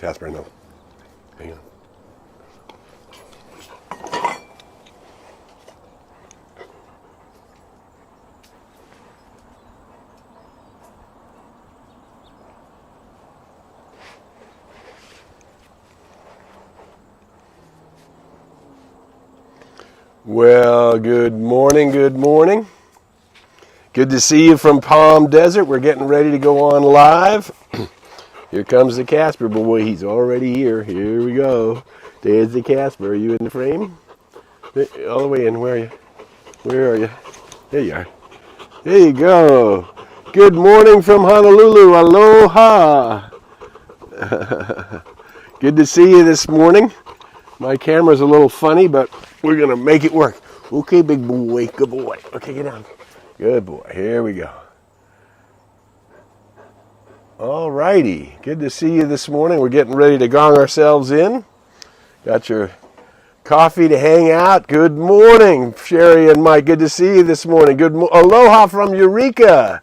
Casper, no. Hang on. Well, good morning, good morning. Good to see you from Palm Desert. We're getting ready to go on live. Here comes the Casper boy. He's already here. Here we go. There's the Casper. Are you in the frame? All the way in. Where are you? Where are you? There you are. There you go. Good morning from Honolulu. Aloha. Good to see you this morning. My camera's a little funny, but we're going to make it work. Okay, big boy. Good boy. Okay, get down. Good boy. Here we go. All righty. Good to see you this morning. We're getting ready to gong ourselves in. Got your coffee to hang out. Good morning, Sherry and Mike. Good to see you this morning. Aloha from Eureka.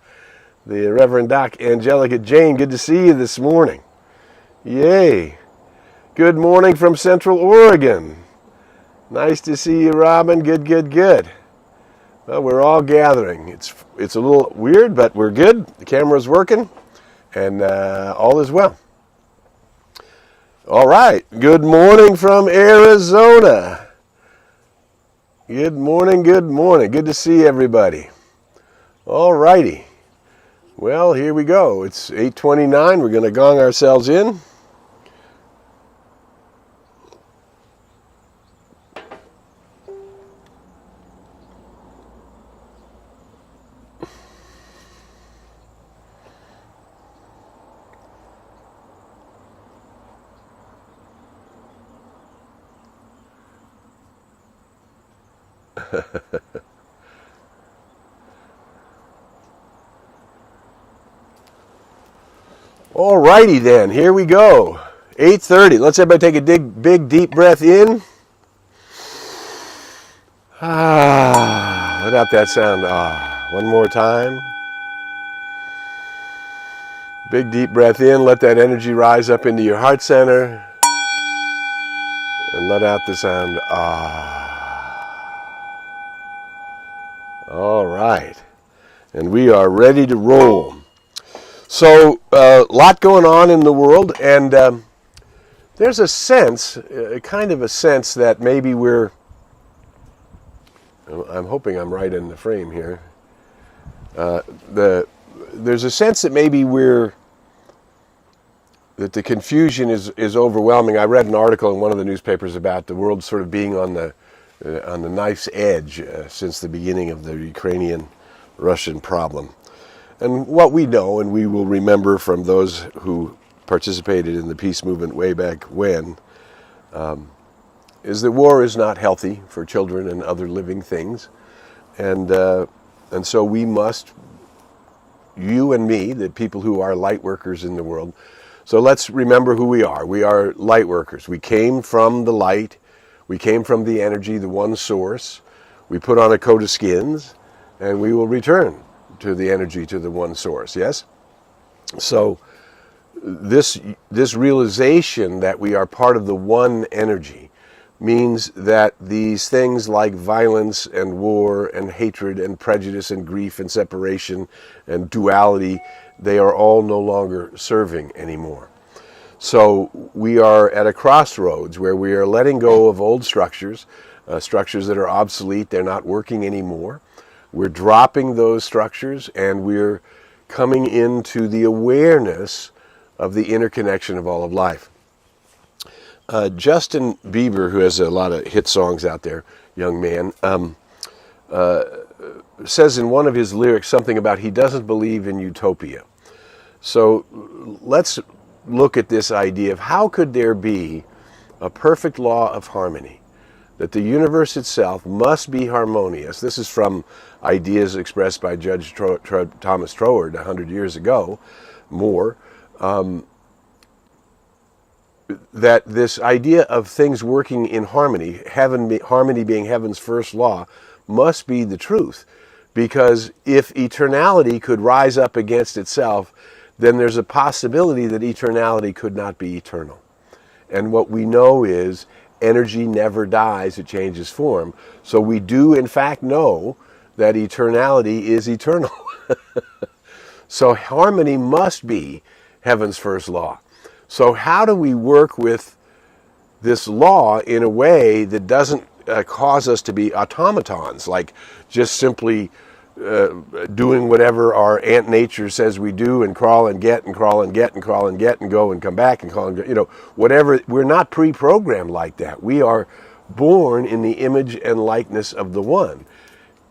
The Reverend Doc Angelica Jane. Good to see you this morning. Yay. Good morning from Central Oregon. Nice to see you, Robin. Good. Well, we're all gathering. It's a little weird, but we're good. The camera's working, and all is well. All right. Good morning from Arizona. Good morning. Good to see everybody. All righty. Well, here we go. It's 8:29. We're going to gong ourselves in. All righty then, here we go. 8:30. Let's everybody take a big deep breath in. Let out that sound. One more time. Big deep breath in. Let that energy rise up into your heart center. And let out the sound. All right. And we are ready to roll. So, a lot going on in the world, and there's a sense, kind of a sense that maybe I'm hoping I'm right in the frame here. There's a sense that maybe that the confusion is overwhelming. I read an article in one of the newspapers about the world sort of being on the knife's edge since the beginning of the Ukrainian-Russian problem. And what we know, and we will remember from those who participated in the peace movement way back when, is that war is not healthy for children and other living things. And so we must, you and me, the people who are light workers in the world, so let's remember who we are. We are light workers. We came from the light. We came from the energy, the one source. We put on a coat of skins, and we will return to the energy, to the one source, yes? So this realization that we are part of the one energy means that these things like violence and war and hatred and prejudice and grief and separation and duality, they are all no longer serving anymore. So we are at a crossroads where we are letting go of old structures, structures that are obsolete, they're not working anymore. We're dropping those structures, and we're coming into the awareness of the interconnection of all of life. Justin Bieber, who has a lot of hit songs out there, young man, says in one of his lyrics something about he doesn't believe in utopia. So let's look at this idea of how could there be a perfect law of harmony, that the universe itself must be harmonious. This is from ideas expressed by Judge Thomas Troward 100 years ago, more, that this idea of things working in harmony, harmony being heaven's first law, must be the truth. Because if eternality could rise up against itself, then there's a possibility that eternality could not be eternal. And what we know is energy never dies, it changes form. So we do in fact know that eternality is eternal. So harmony must be heaven's first law. So how do we work with this law in a way that doesn't cause us to be automatons, like just simply doing whatever our Aunt Nature says we do, and crawl and get and crawl and get and crawl and get and go and come back and crawl and get, whatever. We're not pre-programmed like that. We are born in the image and likeness of the One,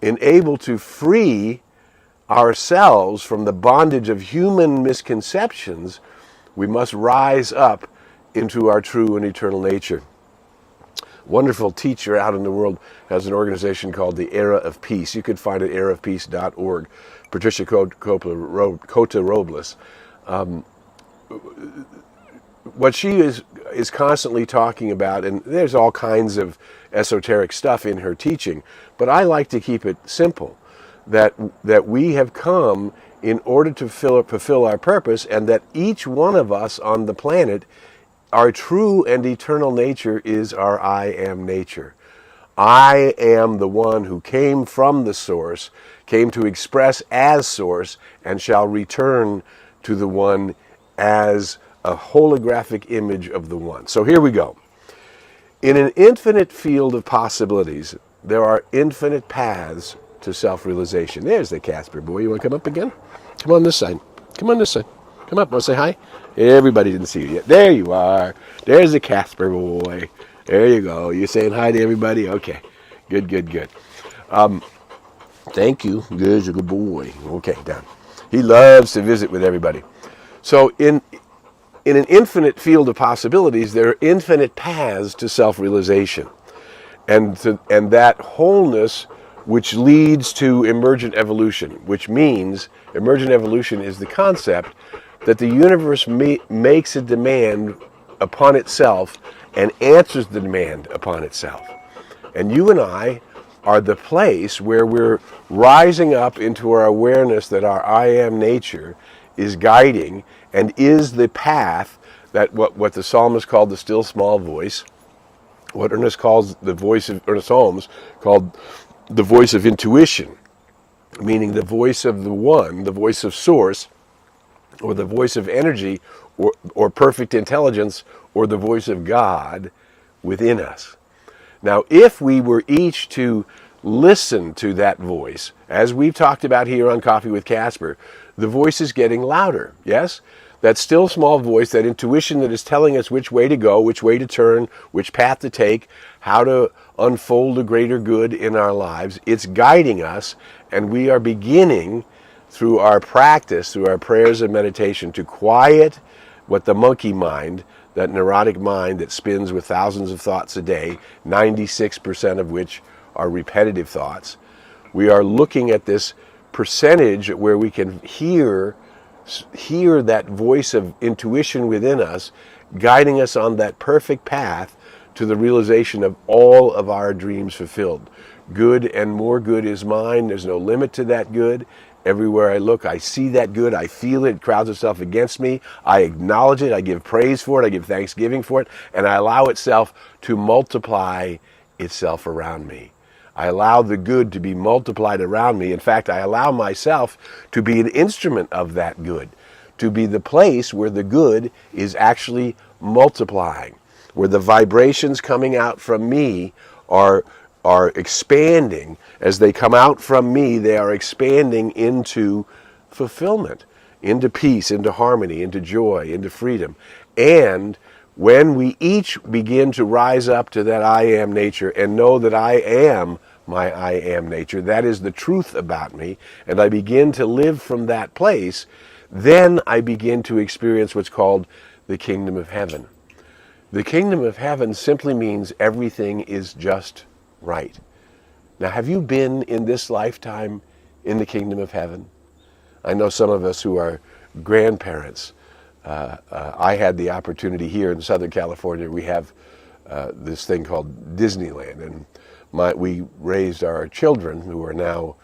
and able to free ourselves from the bondage of human misconceptions. We must rise up into our true and eternal nature. Wonderful teacher out in the world has an organization called the Era of Peace. You could find it at eraofpeace.org. Patricia Cota Robles. What she is constantly talking about, and there's all kinds of esoteric stuff in her teaching, but I like to keep it simple, that we have come in order to fulfill our purpose, and that each one of us on the planet, our true and eternal nature is our I am nature. I am the one who came from the source, came to express as source, and shall return to the One as a holographic image of the One. So here we go. In an infinite field of possibilities, there are infinite paths to self-realization. There's the Casper boy. You want to come up again? Come on this side. Come on this side. Come up. Want to say hi? Everybody didn't see you yet. There you are. There's the Casper boy. There you go. You saying hi to everybody? Okay. Good, good, good. Thank you. There's a good boy. Okay, down. He loves to visit with everybody. So in an infinite field of possibilities, there are infinite paths to self-realization. And that wholeness which leads to emergent evolution, which means emergent evolution is the concept that the universe makes a demand upon itself and answers the demand upon itself. And you and I are the place where we're rising up into our awareness that our I am nature is guiding and is the path that what the psalmist called the still small voice, what Ernest Holmes called the voice of intuition, meaning the voice of the One, the voice of source, or the voice of energy, or perfect intelligence, or the voice of God within us. Now, if we were each to listen to that voice, as we've talked about here on Coffee with Casper, the voice is getting louder, yes? That still small voice, that intuition that is telling us which way to go, which way to turn, which path to take, how to unfold a greater good in our lives, it's guiding us, and we are beginning through our practice, through our prayers and meditation, to quiet what the monkey mind, that neurotic mind that spins with thousands of thoughts a day, 96% of which are repetitive thoughts. We are looking at this percentage where we can hear that voice of intuition within us, guiding us on that perfect path to the realization of all of our dreams fulfilled. Good and more good is mine. There's no limit to that good. Everywhere I look, I see that good. I feel it. It crowds itself against me. I acknowledge it. I give praise for it. I give thanksgiving for it. And I allow itself to multiply itself around me. I allow the good to be multiplied around me. In fact, I allow myself to be an instrument of that good, to be the place where the good is actually multiplying, where the vibrations coming out from me are expanding. As they come out from me, they are expanding into fulfillment, into peace, into harmony, into joy, into freedom. And when we each begin to rise up to that I am nature and know that I am my I am nature, that is the truth about me, and I begin to live from that place, then I begin to experience what's called the kingdom of heaven. The kingdom of heaven simply means everything is just right. Now, have you been in this lifetime in the kingdom of heaven? I know some of us who are grandparents. I had the opportunity here in Southern California. We have this thing called Disneyland, and we raised our children, who are now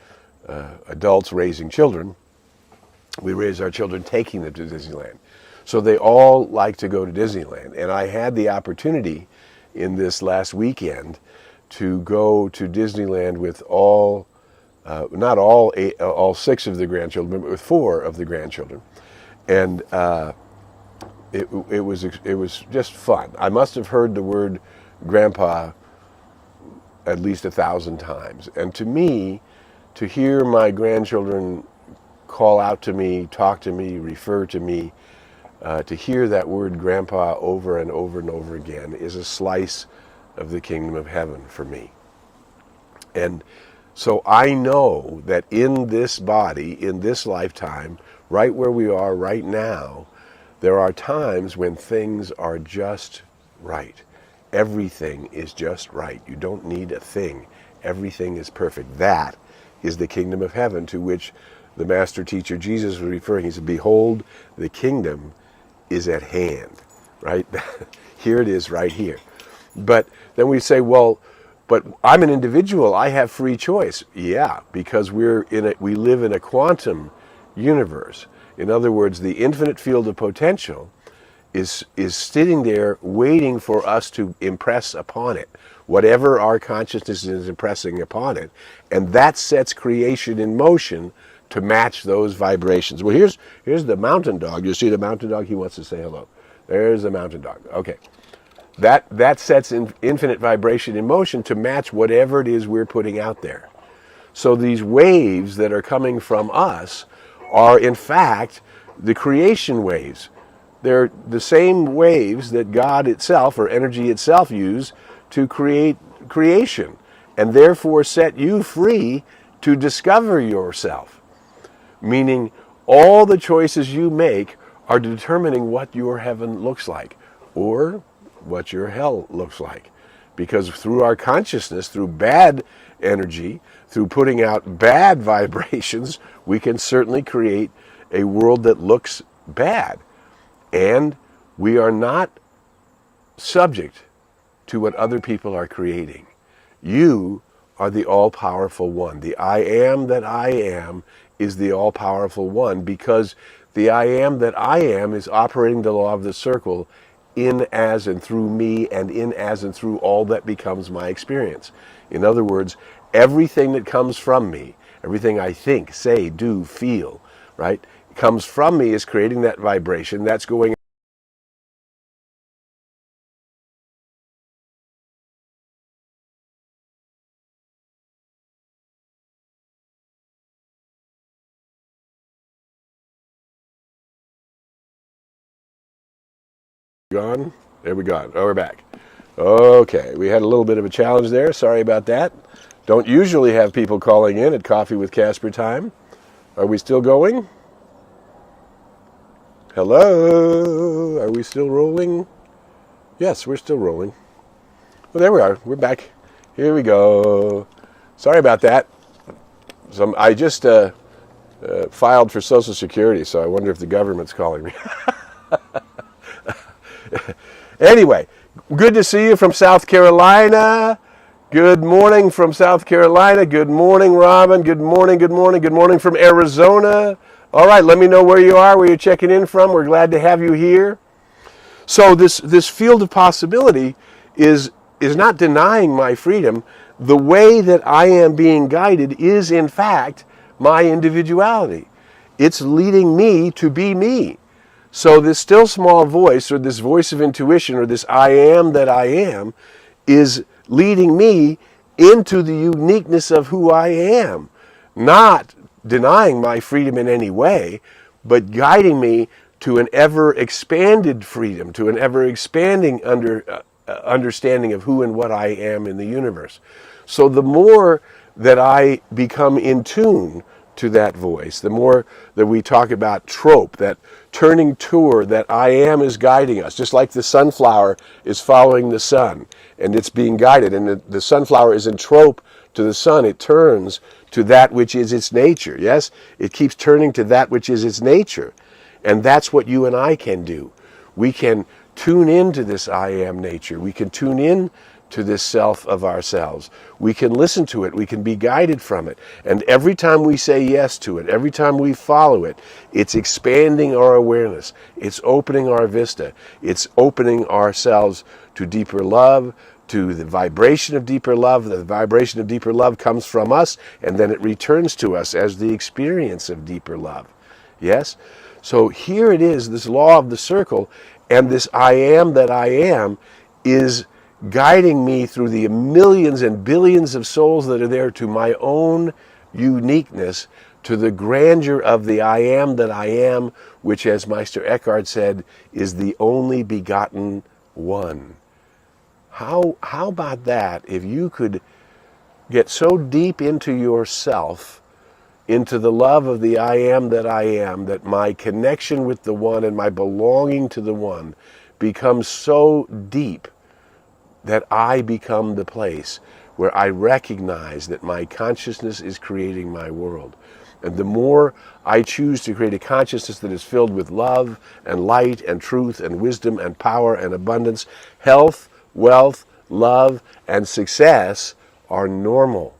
adults raising children. We raised our children taking them to Disneyland. So they all like to go to Disneyland. And I had the opportunity in this last weekend to go to Disneyland with not all six of the grandchildren, but with four of the grandchildren. And it was just fun. I must have heard the word grandpa at least 1,000 times. And to me, to hear my grandchildren call out to me, talk to me, refer to me, to hear that word grandpa over and over and over again is a slice of the kingdom of heaven for me. And so I know that in this body, in this lifetime, right where we are right now, there are times when things are just right. Everything is just right. You don't need a thing. Everything is perfect. That is the kingdom of heaven to which the master teacher Jesus was referring. He said, behold, the kingdom is at hand, right? Here it is right here. But then we say, well, but I'm an individual. I have free choice. Yeah, because we live in a quantum universe. In other words, the infinite field of potential is sitting there waiting for us to impress upon it, whatever our consciousness is impressing upon it. And that sets creation in motion to match those vibrations. Well, here's the mountain dog. You see the mountain dog? He wants to say hello. There's the mountain dog. Okay. That sets infinite vibration in motion to match whatever it is we're putting out there. So these waves that are coming from us are, in fact, the creation waves. They're the same waves that God itself, or energy itself, use to create creation, and therefore set you free to discover yourself. Meaning, all the choices you make are determining what your heaven looks like, or what your hell looks like. Because through our consciousness, through bad energy, through putting out bad vibrations, we can certainly create a world that looks bad. And we are not subject to what other people are creating. You are the all-powerful one. The I am that I am is the all-powerful one, because the I am that I am is operating the law of the circle in, as, and through me, and in, as, and through all that becomes my experience. In other words, everything that comes from me, everything I think, say, do, feel, right, comes from me is creating that vibration that's going gone. There we go. Oh, we're back. Okay, we had a little bit of a challenge there. Sorry about that. Don't usually have people calling in at Coffee with Casper time. Are we still going? Hello? Are we still rolling? Yes, we're still rolling. Well, there we are. We're back. Here we go. Sorry about that. I just filed for Social Security, so I wonder if the government's calling me. Anyway, good to see you from South Carolina. Good morning from South Carolina. Good morning, Robin. Good morning, good morning, good morning from Arizona. All right, let me know where you are, where you're checking in from. We're glad to have you here. So this field of possibility is not denying my freedom. The way that I am being guided is, in fact, my individuality. It's leading me to be me. So this still small voice, or this voice of intuition, or this I am that I am, is leading me into the uniqueness of who I am. Not denying my freedom in any way, but guiding me to an ever-expanded freedom, to an ever-expanding understanding of who and what I am in the universe. So the more that I become in tune to that voice, the more that we talk about trope, that turning tour that I am is guiding us, just like the sunflower is following the sun and it's being guided, and the sunflower is in trope to the sun. It turns to that which is its nature. Yes, it keeps turning to that which is its nature, and that's what you and I can do. We can tune into this I am nature. We can tune in to this self of ourselves. We can listen to it. We can be guided from it. And every time we say yes to it, every time we follow it, it's expanding our awareness. It's opening our vista. It's opening ourselves to deeper love, to the vibration of deeper love. The vibration of deeper love comes from us, and then it returns to us as the experience of deeper love. Yes? So here it is, this law of the circle, and this I am that I am is guiding me through the millions and billions of souls that are there to my own uniqueness, to the grandeur of the I am that I am, which, as Meister Eckhart said, is the only begotten one. How about that if you could get so deep into yourself, into the love of the I am, that my connection with the one and my belonging to the one becomes so deep that I become the place where I recognize that my consciousness is creating my world. And the more I choose to create a consciousness that is filled with love and light and truth and wisdom and power and abundance, health, wealth, love, and success are normal.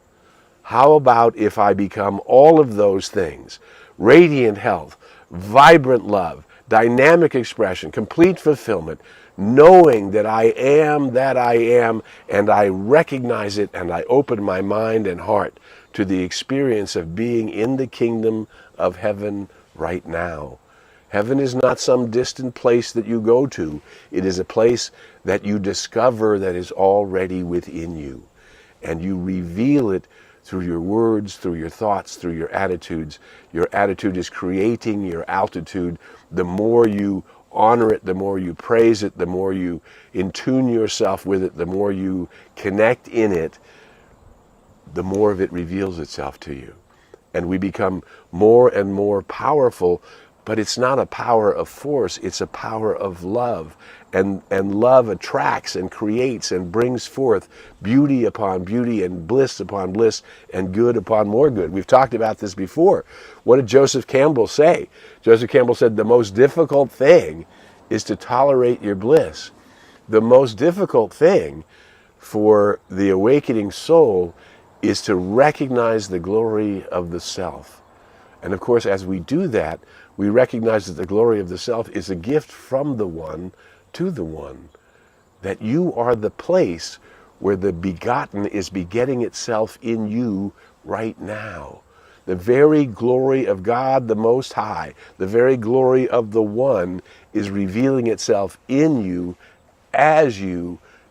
How about if I become all of those things? Radiant health, vibrant love, dynamic expression, complete fulfillment, knowing that I am that I am, and I recognize it, and I open my mind and heart to the experience of being in the kingdom of heaven right now. Heaven is not some distant place that you go to. It is a place that you discover that is already within you. And you reveal it through your words, through your thoughts, through your attitudes. Your attitude is creating your altitude. The more you honor it, the more you praise it, the more you intune yourself with it, the more you connect in it, the more of it reveals itself to you. And we become more and more powerful, but it's not a power of force, it's a power of love. And love attracts and creates and brings forth beauty upon beauty and bliss upon bliss and good upon more good. We've talked about this before. What did Joseph Campbell say? Joseph Campbell said the most difficult thing is to tolerate your bliss. The most difficult thing for the awakening soul is to recognize the glory of the self. And of course, as we do that, we recognize that the glory of the self is a gift from the one to the one. That you are the place where the begotten is begetting itself in you right now. The very glory of God the Most High, the very glory of the One is revealing itself in you,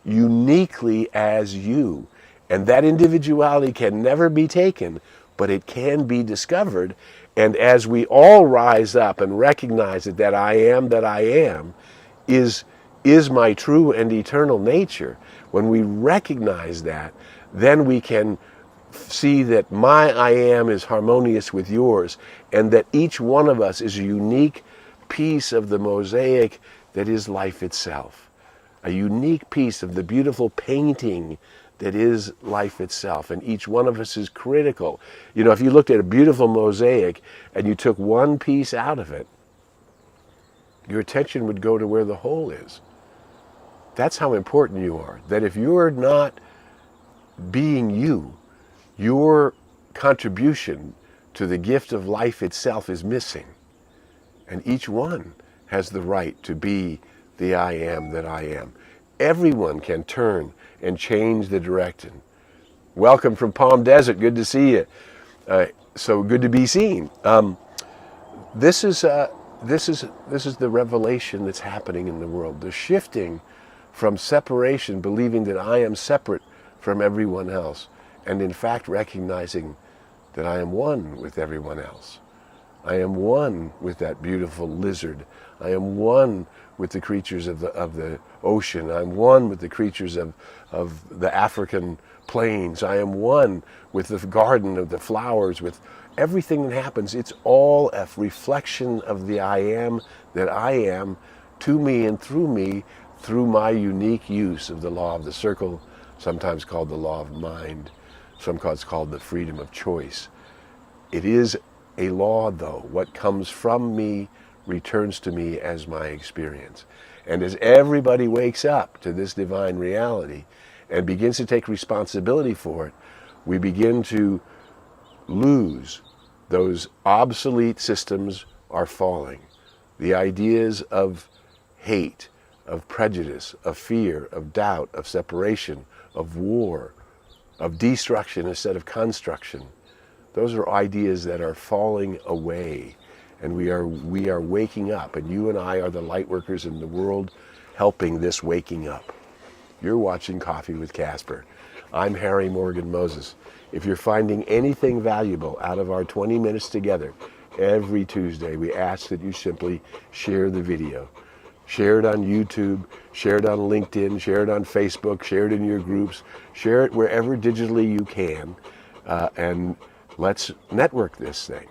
uniquely as you. And that individuality can never be taken, but it can be discovered. And as we all rise up and recognize that I am is my true and eternal nature, when we recognize that, then we can see that my I am is harmonious with yours, and that each one of us is a unique piece of the mosaic that is life itself. A unique piece of the beautiful painting that is life itself, and each one of us is critical. You know, if you looked at a beautiful mosaic and you took one piece out of it, your attention would go to where the whole is. That's how important you are. That if you're not being you, your contribution to the gift of life itself is missing. And each one has the right to be the I am that I am. Everyone can turn and change the direction. Welcome from Palm Desert. Good to see you. So good to be seen. This is the revelation that's happening in the world. The shifting from separation, believing that I am separate from everyone else, and in fact recognizing that I am one with everyone else. I am one with that beautiful lizard. I am one with the creatures of the ocean. I'm one with the creatures of the African plains. I am one with the garden of the flowers, with everything that happens. It's all a reflection of the I am that I am to me and through my unique use of the law of the circle, sometimes called the law of mind, sometimes called the freedom of choice. It is a law, though. What comes from me returns to me as my experience. And as everybody wakes up to this divine reality, and begins to take responsibility for it, we begin to lose. Those obsolete systems are falling. The ideas of hate, of prejudice, of fear, of doubt, of separation, of war, of destruction instead of construction, those are ideas that are falling away. And we are waking up, and you and I are the light workers in the world helping this waking up. You're watching Coffee with Casper. I'm Harry Morgan Moses. If you're finding anything valuable out of our 20 minutes together every Tuesday, we ask that you simply share the video. Share it on YouTube, share it on LinkedIn, share it on Facebook, share it in your groups, share it wherever digitally you can, and let's network this thing.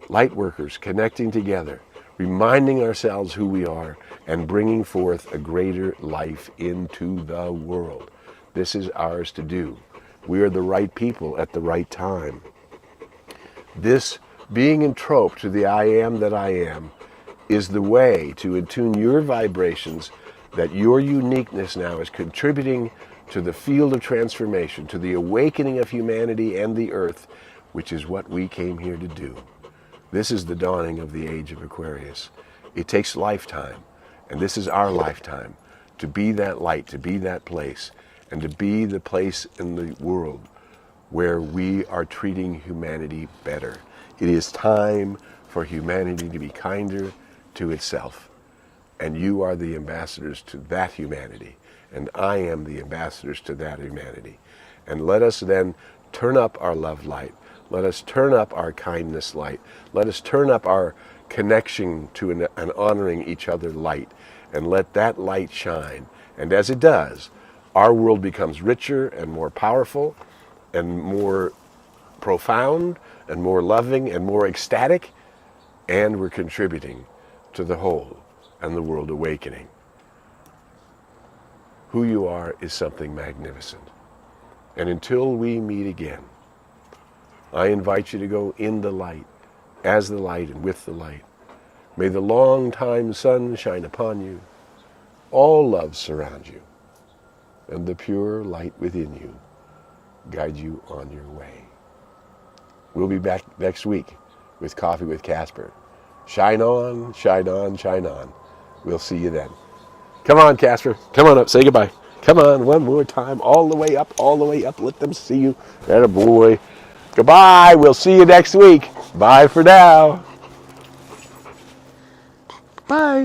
Light workers connecting together, reminding ourselves who we are, and bringing forth a greater life into the world. This is ours to do. We are the right people at the right time. This being entroped to the I am that I am is the way to attune your vibrations, that your uniqueness now is contributing to the field of transformation, to the awakening of humanity and the earth, which is what we came here to do. This is the dawning of the age of Aquarius. It takes lifetime, and this is our lifetime, to be that light, to be that place, and to be the place in the world where we are treating humanity better. It is time for humanity to be kinder to itself. And you are the ambassadors to that humanity, and I am the ambassadors to that humanity. And let us then turn up our love light. Let us turn up our kindness light. Let us turn up our connection to an honoring each other light, and let that light shine. And as it does, our world becomes richer and more powerful and more profound and more loving and more ecstatic, and we're contributing to the whole and the world awakening. Who you are is something magnificent. And until we meet again, I invite you to go in the light, as the light and with the light. May the long time sun shine upon you, all love surround you, and the pure light within you guide you on your way. We'll be back next week with Coffee with Casper. Shine on, shine on, shine on. We'll see you then. Come on, Casper. Come on up. Say goodbye. Come on, one more time. All the way up, all the way up. Let them see you. Atta boy. Goodbye. We'll see you next week. Bye for now. Bye.